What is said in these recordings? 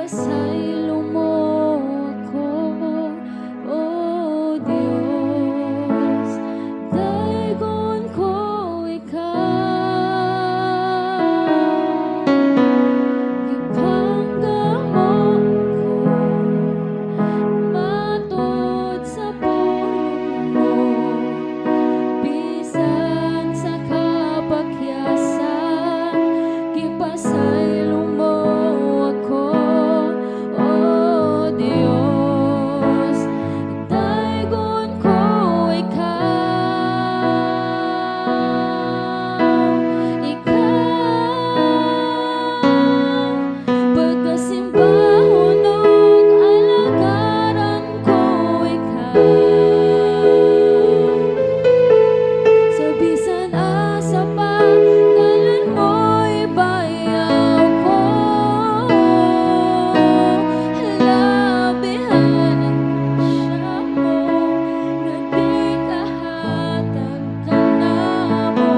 Ipasaylo mo ako, O Diyos, dayon ko ikaw. Ipangga mo ako, matud sa pulong mo, bisan sa kapakyasan. Ipasaylo mo ako, O Diyos, dayon ko ikaw. Pagkasimbahon og alagaran ko ikaw. Sa bisan asa pa, ngalan mo'y bayaw ko. Labihan ang grasya mo, nga di kahatag ka namo.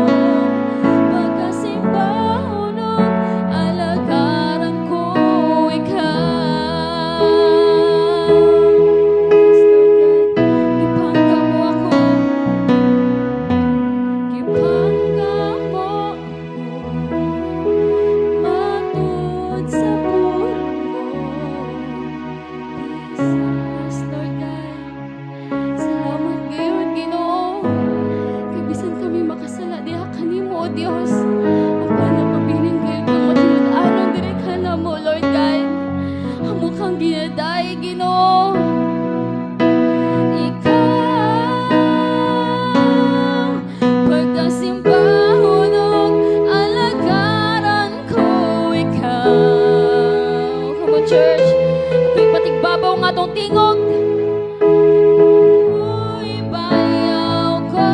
Pagkasimbahon og alagaran ko ikaw. Ipangga mo ako, ipangga mo ako, matud sa pulong mo, bisas, Lord God. Salamat gayon, Ginoo, kay bisan kami makasala diha kanimo, O Dios. Ang panapabilin kayo kung matinud-anon diri ka namo, Lord God. Amo kang ginaday, Ginoo. Ikaw, pagkasimbahon og alagaran ko ikaw. Come on, church. Ako'y patigbabaw nga tong tingog. Mo'y bayaw ko,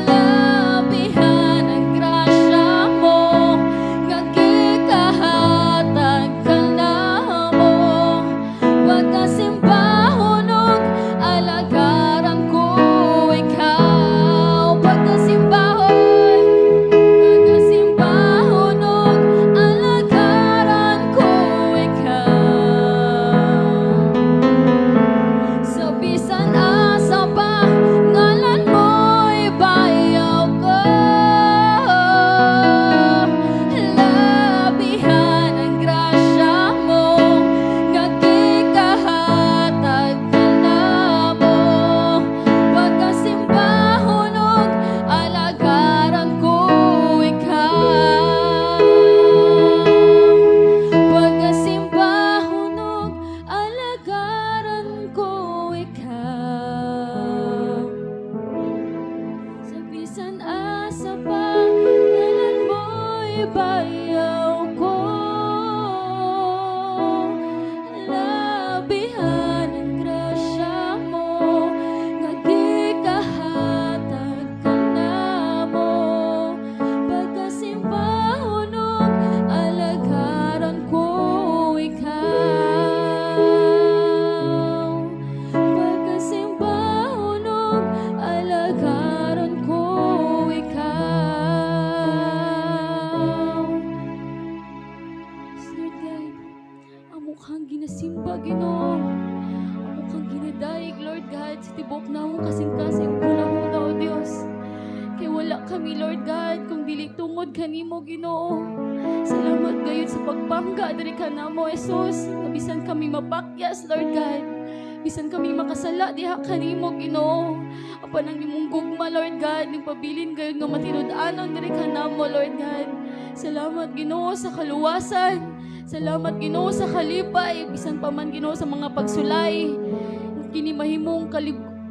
labihan ang grasya mo, nga gikahatag ka namo. Pagkasimbahon og alagaran ko ikaw. Pagkasimbahon og alagaran ko ikaw. Sa bisan asa pa, ngalan mo'y bayaw ko. Labihan ang grasya mo, nga gikahatag ka namo. Pagkasimbahon og alagaran ko ikaw. Pagkasimbahon og alagaran ko ikaw. Sa bisan asa pa, ngalan mo'y bayaw ko. Labihan ang grasya mo, nga gikahatag ka namo. Pagkasimbahon og alagaran ko ikaw. Pagkasimbahon og alagaran ko ikaw. Lord God, amo kang ginasimba, Ginoo. Amo kang ginadaig, Lord God, sa tibok na akong kasing-kasing kunahuna, O Dios. Kay wala kami, Lord God, kung dili tungod kanimo, Ginoo. Salamat gayon sa pagpangga diri ka namo, Jesus. Bisan kami mapakyas, Lord God. Bisan kami makasala diha kanimo, Ginoo. Apan ang imong gugma, Lord God, ning pabilin gayon nga matinud-anon diri ka namo, Lord God. Salamat, Ginoo, sa kaluwasan. Salamat, Ginoo, sa kalipay. Bisan pa man, Ginoo, sa mga pagsulay. Kini mahimong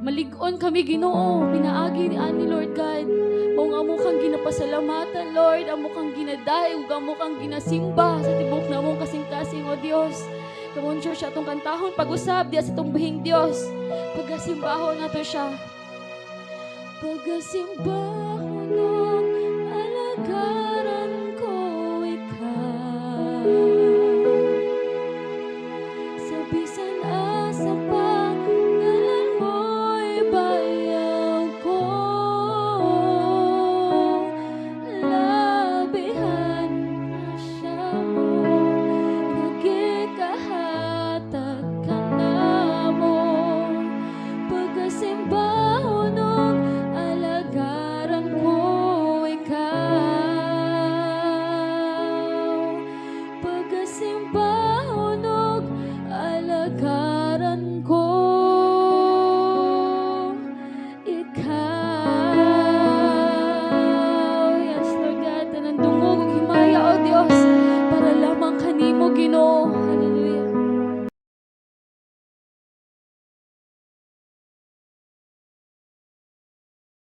malig-on kami, Ginoo. Pinaagi ni ani, Lord God. Maong amo kang ginapasalamatan, Lord. Amo kang ginaday, ug amo kang ginasimba sa tibok na among kasing-kasing, O Dios. Come on, church, atong kantahon pag-usab diya sa tumbihing Dios. Pagasimbahon nato siya. Pagasimbahon